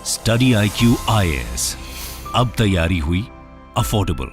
Study IQ IAS, अब तैयारी हुई अफोर्डेबल।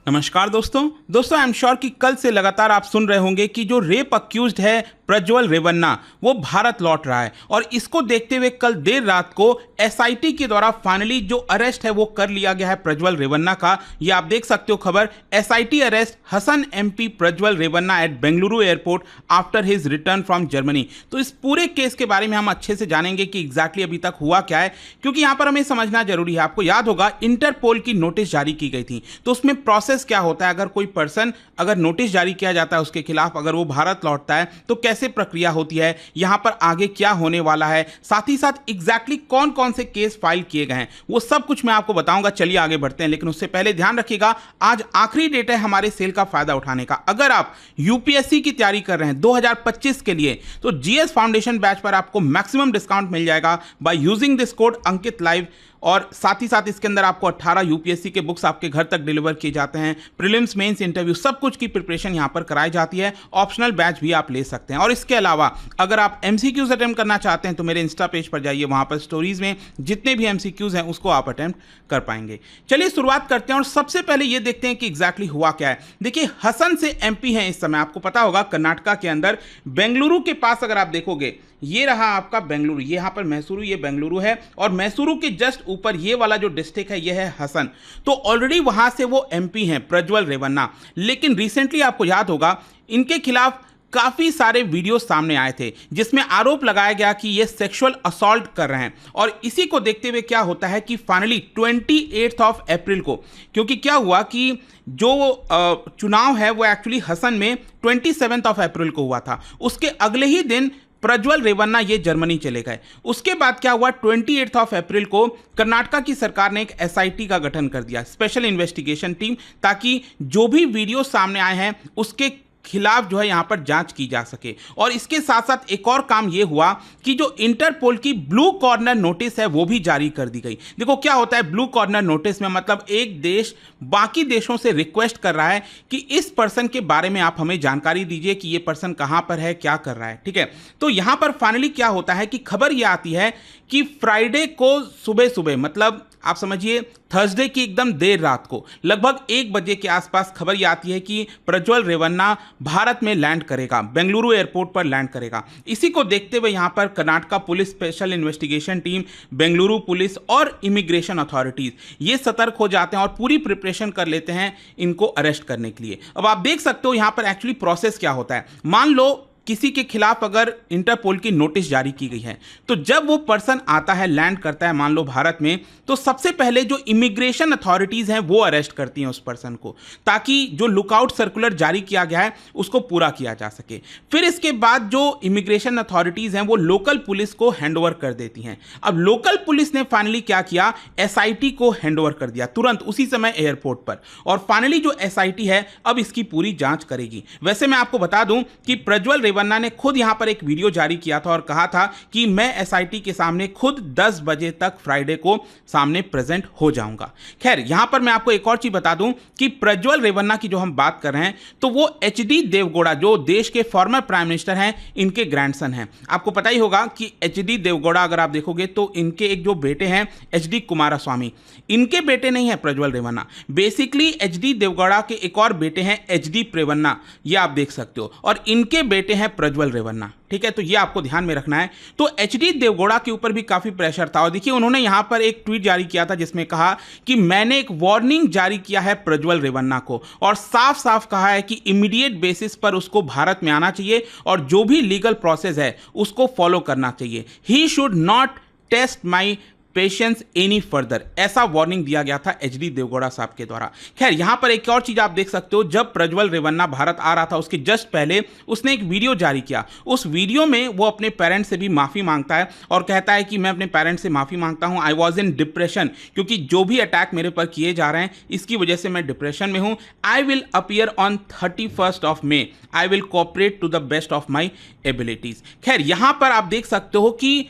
नमस्कार दोस्तों आई एम श्योर कि कल से लगातार आप सुन रहे होंगे कि जो रेप अक्यूज्ड है प्रज्वल रेवन्ना वो भारत लौट रहा है। और इसको देखते हुए कल देर रात को SIT के द्वारा फाइनली जो अरेस्ट है वो कर लिया गया है प्रज्वल रेवन्ना का। ये आप देख सकते हो खबर, SIT arrest Hassan MP Prajwal Revanna at Bengaluru airport after his return from Germany. तो इस पूरे केस के बारे में हम अच्छे से जानेंगे कि एग्जैक्टली अभी तक हुआ क्या है, क्योंकि यहाँ पर हमें समझना जरूरी है। आपको याद होगा इंटरपोल की नोटिस जारी की गई थी, तो उसमें प्रोसेस क्या होता है। अगर कोई पर्सन अगर नोटिस जारी किया जाता है उसके खिलाफ, अगर वो भारत लौटता है तो कैसे प्रक्रिया होती है, यहां पर आगे क्या होने वाला है, साथ ही साथ एग्जैक्टली कौन कौन से केस फाइल किए गए हैं, वो सब कुछ मैं आपको बताऊंगा। चलिए आगे बढ़ते हैं, लेकिन उससे पहले ध्यान रखिएगा आज आखिरी डेट है हमारे सेल का फायदा उठाने का। अगर आप UPSC की तैयारी कर रहे हैं 2025 के लिए, तो GS फाउंडेशन बैच पर आपको मैक्सिमम डिस्काउंट मिल जाएगा by using this code Ankit live. और साथ ही साथ इसके अंदर आपको 18 UPSC के बुक्स आपके घर तक डिलीवर किए जाते हैं। प्रीलिम्स, मेंस, इंटरव्यू सब कुछ की प्रिपरेशन यहां पर कराई जाती है। ऑप्शनल बैच भी आप ले सकते हैं। और इसके अलावा अगर आप MCQs अटेम्प्ट करना चाहते हैं तो मेरे इंस्टा पेज पर जाइए, वहां पर स्टोरीज में जितने भी MCQs हैं उसको आप अटेम्प्ट कर पाएंगे। चलिए शुरुआत करते हैं और सबसे पहले ये देखते हैं कि एग्जैक्टली हुआ क्या है। देखिए हसन से MP हैं इस समय, आपको पता होगा कर्नाटका के अंदर बेंगलुरु के पास। अगर आप देखोगे ये रहा आपका बेंगलुरु, ये यहां पर मैसूरू, ये बेंगलुरु है और मैसूरू के जस्ट ऊपर ये वाला जो डिस्ट्रिक्ट है ये है हसन। तो ऑलरेडी वहां से वो MP हैं प्रज्वल रेवन्ना। लेकिन रिसेंटली आपको याद होगा इनके खिलाफ काफी सारे वीडियो सामने आए थे जिसमें आरोप लगाया गया कि ये सेक्सुअल असॉल्ट कर रहे हैं। और इसी को देखते हुए क्या होता है कि फाइनली 28 अप्रैल को, क्योंकि क्या हुआ कि जो चुनाव है वो एक्चुअली हसन में 27 अप्रैल को हुआ था, उसके अगले ही दिन प्रज्वल रेवन्ना ये जर्मनी चले गए। उसके बाद क्या हुआ, 28 अप्रैल को कर्नाटका की सरकार ने एक SIT का गठन कर दिया, स्पेशल इन्वेस्टिगेशन टीम, ताकि जो भी वीडियो सामने आए हैं उसके खिलाफ जो है यहां पर जांच की जा सके। और इसके साथ साथ एक और काम यह हुआ कि जो इंटरपोल की ब्लू कॉर्नर नोटिस है वो भी जारी कर दी गई। देखो क्या होता है ब्लू कॉर्नर नोटिस में, मतलब एक देश बाकी देशों से रिक्वेस्ट कर रहा है कि इस पर्सन के बारे में आप हमें जानकारी दीजिए कि ये पर्सन कहां पर है, क्या कर रहा है। ठीक है, तो यहां पर फाइनली क्या होता है कि खबर यह आती है कि फ्राइडे को सुबह सुबह, मतलब आप समझिए थर्सडे की एकदम देर रात को लगभग 1 बजे के आसपास खबर यह आती है कि प्रज्वल रेवन्ना भारत में लैंड करेगा, बेंगलुरु एयरपोर्ट पर लैंड करेगा। इसी को देखते हुए यहां पर Karnataka police, special investigation team, Bengaluru police और इमिग्रेशन अथॉरिटीज ये सतर्क हो जाते हैं और पूरी प्रिपरेशन कर लेते हैं इनको अरेस्ट करने के लिए। अब आप देख सकते हो यहां पर एक्चुअली प्रोसेस क्या होता है। मान लो किसी के खिलाफ अगर इंटरपोल की नोटिस जारी की गई है, तो जब वो पर्सन आता है, लैंड करता है मान लो भारत में, तो सबसे पहले जो इमिग्रेशन अथॉरिटीज हैं वो अरेस्ट करती हैं उस पर्सन को, ताकि जो लुकआउट सर्कुलर जारी किया गया है उसको पूरा किया जा सके। फिर इसके बाद जो इमिग्रेशन अथॉरिटीज हैं वो लोकल पुलिस को हैंडओवर कर देती हैं। अब लोकल पुलिस ने फाइनली क्या किया, SIT को हैंडओवर कर दिया तुरंत उसी समय एयरपोर्ट पर। और फाइनली जो SIT है अब इसकी पूरी जांच करेगी। वैसे मैं आपको बता दूं कि प्रज्वल रेवन्ना ने खुद यहां पर एक वीडियो जारी किया था और कहा था कि मैं SIT के सामने खुद 10 बजे तक फ्राइडे को सामने प्रेजेंट हो जाऊंगा। खैर यहां पर मैं आपको एक और चीज बता दूं कि प्रज्वल रेवन्ना की जो हम बात कर रहे हैं तो वो HD देवगौड़ा, जो देश के फॉर्मर प्राइम मिनिस्टर हैं, इनके ग्रैंडसन हैं। आपको पता ही होगा कि HD देवगौड़ा अगर आप देखोगे तो इनके एक जो बेटे हैं HD कुमारस्वामी, इनके बेटे नहीं है प्रज्वल रेवन्ना। बेसिकली HD देवगौड़ा के एक और बेटे हैं HD प्रेवन्ना, ये आप देख सकते हो, और इनके बेटे हैं प्रज्वल रेवन्ना। ठीक है, तो ये आपको ध्यान में रखना है। तो HD देवगौड़ा के ऊपर भी काफी प्रेशर था और देखिए उन्होंने यहां पर एक ट्वीट जारी किया था जिसमें कहा कि मैंने एक वार्निंग जारी किया है प्रज्वल रेवन्ना को और साफ साफ कहा है कि इमीडिएट बेसिस पर उसको भारत में आना चाहिए और जो भी लीगल प्रोसेस है उसको फॉलो करना चाहिए। He should not test my patience any further, ऐसा वार्निंग दिया गया था HD देवगौड़ा साहब के द्वारा। खैर यहां पर एक और चीज आप देख सकते हो, जब प्रज्वल रेवन्ना भारत आ रहा था उसके जस्ट पहले उसने एक वीडियो जारी किया। उस वीडियो में वो अपने पेरेंट्स से भी माफी मांगता है और कहता है कि मैं अपने पेरेंट्स से माफी मांगता हूं, आई वॉज इन डिप्रेशन, क्योंकि जो भी अटैक मेरे पर किए जा रहे हैं इसकी वजह से मैं डिप्रेशन में हूं। I will appear on 31 May, I will cooperate to the best of my abilities. खैर यहां पर आप देख सकते हो कि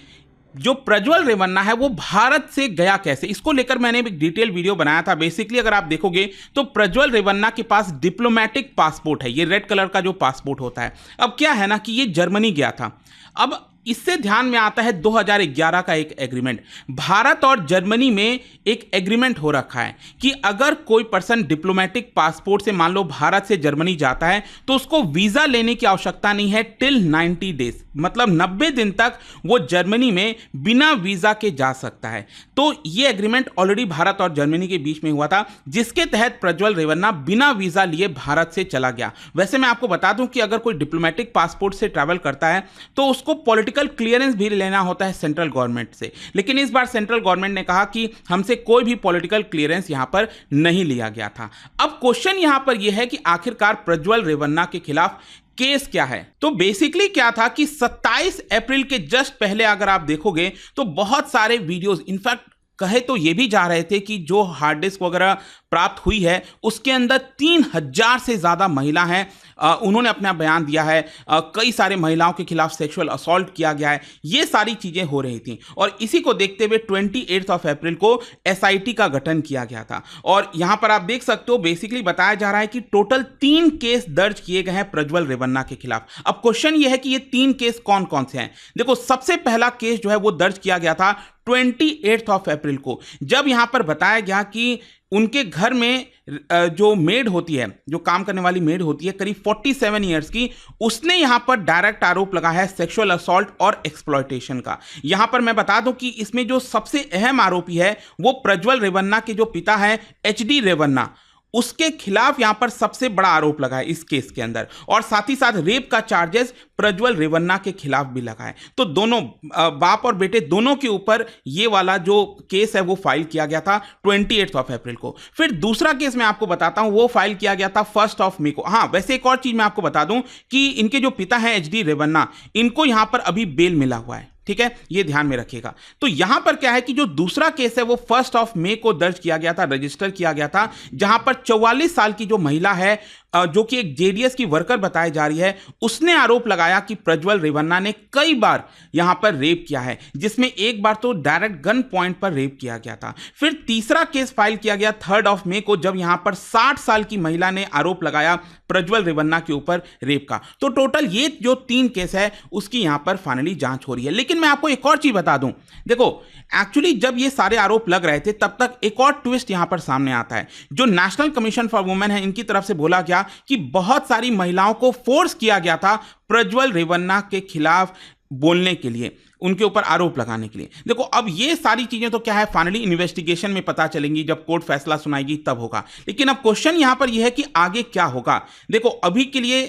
जो प्रज्वल रेवन्ना है वो भारत से गया कैसे, इसको लेकर मैंने एक डिटेल वीडियो बनाया था। बेसिकली अगर आप देखोगे तो प्रज्वल रेवन्ना के पास डिप्लोमेटिक पासपोर्ट है, ये रेड कलर का जो पासपोर्ट होता है। अब क्या है ना कि ये जर्मनी गया था। अब इससे ध्यान में आता है 2011 का एक एग्रीमेंट। भारत और जर्मनी में एक एग्रीमेंट हो रखा है कि अगर कोई पर्सन डिप्लोमेटिक पासपोर्ट से मान लो भारत से जर्मनी जाता है तो उसको वीजा लेने की आवश्यकता नहीं है टिल 90 डेज, मतलब 90 दिन तक वो जर्मनी में बिना वीजा के जा सकता है। तो ये एग्रीमेंट ऑलरेडी भारत और जर्मनी के बीच में हुआ था, जिसके तहत प्रज्वल रेवन्ना बिना वीजा लिए भारत से चला गया। वैसे मैं आपको बता दूं कि अगर कोई डिप्लोमेटिक पासपोर्ट से ट्रैवल करता है तो उसको पॉलिटिकल क्लियरेंस भी लेना होता है सेंट्रल गवर्नमेंट से, लेकिन इस बार सेंट्रल गवर्नमेंट ने कहा कि हमसे कोई भी पॉलिटिकल क्लियरेंस यहां पर नहीं लिया गया था। अब क्वेश्चन यहां पर यह है कि आखिरकार प्रज्वल रेवन्ना के खिलाफ केस क्या है। तो बेसिकली क्या था कि 27 अप्रैल के जस्ट पहले अगर आप देखोगे तो बहुत सारे वीडियोस, इनफैक्ट कहे तो ये भी जा रहे थे कि जो हार्ड डिस्क वगैरह प्राप्त हुई है उसके अंदर 3000 से ज़्यादा महिला हैं, उन्होंने अपना बयान दिया है, कई सारे महिलाओं के खिलाफ सेक्सुअल असॉल्ट किया गया है, ये सारी चीज़ें हो रही थी। और इसी को देखते हुए 28 अप्रैल को एसआईटी का गठन किया गया था। और यहाँ पर आप देख सकते हो बेसिकली बताया जा रहा है कि टोटल 3 केस दर्ज किए गए हैं प्रज्वल रेवन्ना के खिलाफ। अब क्वेश्चन ये है कि ये 3 केस कौन कौन से हैं। देखो, सबसे पहला केस जो है वो दर्ज किया गया था 28 अप्रैल को, जब यहां पर बताया गया कि उनके घर में जो मेड होती है, जो काम करने वाली मेड होती है करीब 47 ईयर्स की, उसने यहां पर डायरेक्ट आरोप लगाया है सेक्सुअल असॉल्ट और एक्सप्लॉयटेशन का। यहां पर मैं बता दूं कि इसमें जो सबसे अहम आरोपी है वो प्रज्वल रेवन्ना के जो पिता हैं एचडी रेवन्ना, उसके खिलाफ यहां पर सबसे बड़ा आरोप लगा है इस केस के अंदर, और साथ ही साथ रेप का चार्जेस प्रज्वल रेवन्ना के खिलाफ भी लगा है। तो दोनों बाप और बेटे दोनों के ऊपर ये वाला जो केस है वो फाइल किया गया था 28 अप्रैल को। फिर दूसरा केस मैं आपको बताता हूं, वो फाइल किया गया था 1 मई को। हाँ, वैसे एक और चीज मैं आपको बता दूं कि इनके जो पिता हैं एचडी रेवन्ना, इनको यहां पर अभी बेल मिला हुआ है, ठीक है, ये ध्यान में रखिएगा। तो यहां पर क्या है कि जो दूसरा केस है वो 1 मई को दर्ज किया गया था, रजिस्टर किया गया था, जहां पर 44 साल की जो महिला है जो कि एक जेडीएस की वर्कर बताई जा रही है, उसने आरोप लगाया कि प्रज्वल रेवन्ना ने कई बार यहां पर रेप किया है, जिसमें एक बार तो डायरेक्ट गन पॉइंट पर रेप किया गया था। फिर तीसरा केस फाइल किया गया 3 मई को, जब यहां पर 60 साल की महिला ने आरोप लगाया प्रज्वल रेवन्ना के ऊपर रेप का। तो टोटल ये जो 3 केस है उसकी यहां पर फाइनली जांच हो रही है। लेकिन मैं आपको एक और चीज बता दूं, देखो एक्चुअली जब ये सारे आरोप लग रहे थे तब तक एक और ट्विस्ट यहां पर सामने आता है। जो नेशनल कमीशन फॉर वुमेन है, इनकी तरफ से बोला गया कि बहुत सारी महिलाओं को फोर्स किया गया था प्रज्वल रेवन्ना के खिलाफ बोलने के लिए, उनके ऊपर आरोप लगाने के लिए। देखो, अब ये सारी चीजें तो क्या है फाइनली इन्वेस्टिगेशन में पता चलेंगी, जब कोर्ट फैसला सुनाएगी तब होगा। लेकिन अब क्वेश्चन यहां पर यह है कि आगे क्या होगा। देखो, अभी के लिए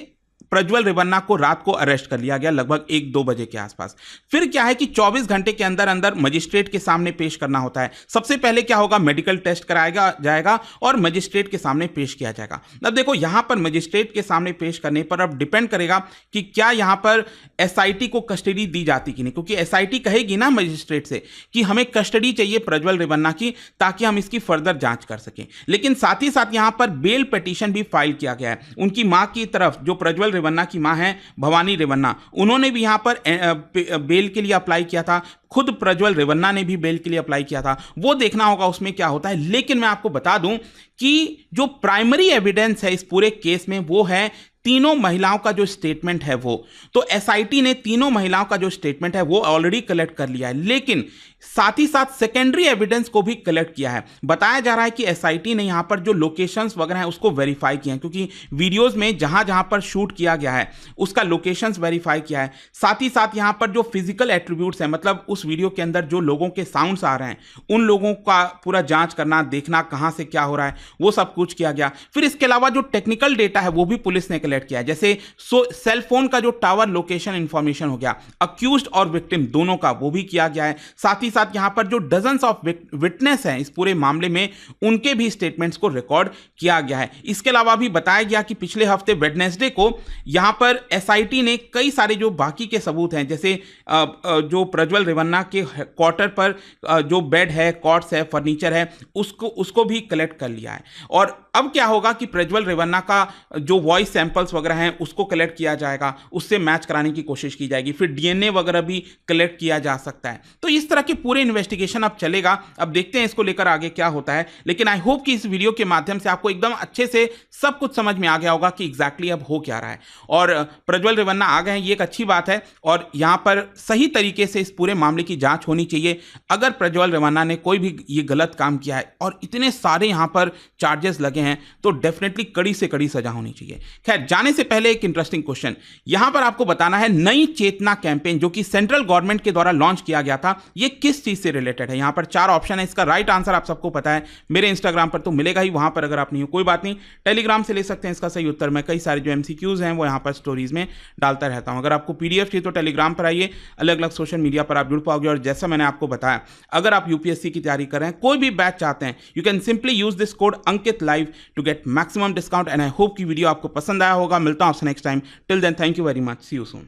प्रज्वल रेवन्ना को रात को अरेस्ट कर लिया गया लगभग 1-2 बजे के आसपास। फिर क्या है कि 24 घंटे के अंदर अंदर मजिस्ट्रेट के सामने पेश करना होता है। सबसे पहले क्या होगा, मेडिकल टेस्ट कराया जाएगा और मजिस्ट्रेट के सामने पेश किया जाएगा। अब देखो, यहां पर मजिस्ट्रेट के सामने पेश करने पर अब डिपेंड करेगा कि क्या यहां पर एसआईटी को कस्टडी दी जाती कि नहीं, क्योंकि एसआईटी कहेगी ना मजिस्ट्रेट से कि हमें कस्टडी चाहिए प्रज्वल रेवन्ना की, ताकि हम इसकी फर्दर जांच कर सकें। लेकिन साथ ही साथ यहां पर बेल पिटीशन भी फाइल किया गया है। उनकी मां की तरफ, जो प्रज्वल रेवन्ना की मां है भवानी रेवन्ना, उन्होंने भी यहां पर बेल के लिए अप्लाई किया था। खुद प्रज्वल रेवन्ना ने भी बेल के लिए अप्लाई किया था। वो देखना होगा उसमें क्या होता है। लेकिन मैं आपको बता दूं कि जो प्राइमरी एविडेंस है इस पूरे केस में वो है तीनों महिलाओं का जो स्टेटमेंट है वो। तो एसआईटी ने तीनों महिलाओं का जो स्टेटमेंट है वो ऑलरेडी कलेक्ट कर लिया है, लेकिन साथ ही साथ सेकेंडरी एविडेंस को भी कलेक्ट किया है। बताया जा रहा है कि एसआईटी ने यहां पर जो लोकेशंस वगैरह हैं उसको वेरीफाई किया है, क्योंकि वीडियोस में जहां जहां पर शूट किया गया है उसका लोकेशंस वेरीफाई किया है। साथ ही साथ यहां पर जो फिजिकल एट्रीब्यूट्स हैं, मतलब उस वीडियो के अंदर जो लोगों के साउंड्स आ रहे हैं, उन लोगों का पूरा जांच करना, देखना कहां से क्या हो रहा है, वो सब कुछ किया गया। फिर इसके अलावा जो टेक्निकल डेटा है वो भी पुलिस ने कलेक्ट किया है, जैसे सेल फोन का जो टावर लोकेशन इंफॉर्मेशन हो गया, अक्यूज्ड और विक्टिम दोनों का, वो भी किया गया है। साथ ही साथ यहां पर जो डजन्स ऑफ विटनेस हैं इस पूरे मामले में, उनके भी स्टेटमेंट्स को रिकॉर्ड किया गया है। इसके अलावा भी बताया गया कि पिछले हफ्ते वेडनेसडे को यहां पर एसआईटी ने कई सारे जो बाकी के सबूत हैं, जैसे जो प्रज्वल रेवन्ना के क्वार्टर पर जो बेड है, कॉट्स है, फर्नीचर है, उसको भी कलेक्ट कर लिया है। और अब क्या होगा कि प्रज्वल रेवन्ना का जो वॉइस सैंपल सैंपल्स वगैरह हैं उसको कलेक्ट किया जाएगा, उससे मैच कराने की कोशिश की जाएगी, फिर डीएनए वगैरह भी कलेक्ट किया जा सकता है। तो इस तरह के पूरे इन्वेस्टिगेशन अब चलेगा। अब देखते हैं इसको लेकर आगे क्या होता है, लेकिन आई होप कि इस वीडियो के माध्यम से आपको एकदम अच्छे से सब कुछ समझ में आ गया होगा कि एग्जैक्टली अब हो क्या रहा है। और प्रज्वल रेवन्ना आ गए हैं, ये एक अच्छी बात है, और यहां पर सही तरीके से इस पूरे मामले की जांच होनी चाहिए। अगर प्रज्वल रेवन्ना ने कोई भी ये गलत काम किया है और इतने सारे यहां पर चार्जेस लगे हैं तो डेफिनेटली कड़ी से कड़ी सजा होनी चाहिए। खैर, जाने से पहले एक इंटरेस्टिंग क्वेश्चन यहां पर आपको बताना है, नई चेतना कैंपेन जो कि सेंट्रल गवर्नमेंट के द्वारा लॉन्च किया गया था, ये किस चीज से रिलेटेड है। यहां पर 4 ऑप्शन है, इसका राइट आंसर आप सबको पता है, मेरे इंस्टाग्राम पर तो मिलेगा ही, वहां पर अगर आप नहीं हो कोई बात नहीं, टेलीग्राम से ले सकते हैं इसका सही उत्तर। मैं कई सारे जो एमसीक्यूज हैं वो यहां पर स्टोरीज में डालता रहता हूं। अगर आपको पीडीएफ चाहिए तो टेलीग्राम पर आइए, अलग अलग सोशल मीडिया पर आप जुड़ पाओगे। और जैसा मैंने आपको बताया, अगर आप यूपीएससी की तैयारी कर रहे हैं, कोई भी बैच चाहते हैं, you can simply use this code Ankit live to get maximum discount. And I hope कि वीडियो आपको पसंद आया होगा। मिलता हूं आपसे next time. Till then, thank you very much, see you soon.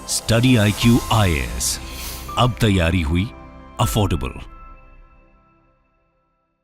Study IQ IAS, अब तैयारी हुई अफोर्डेबल।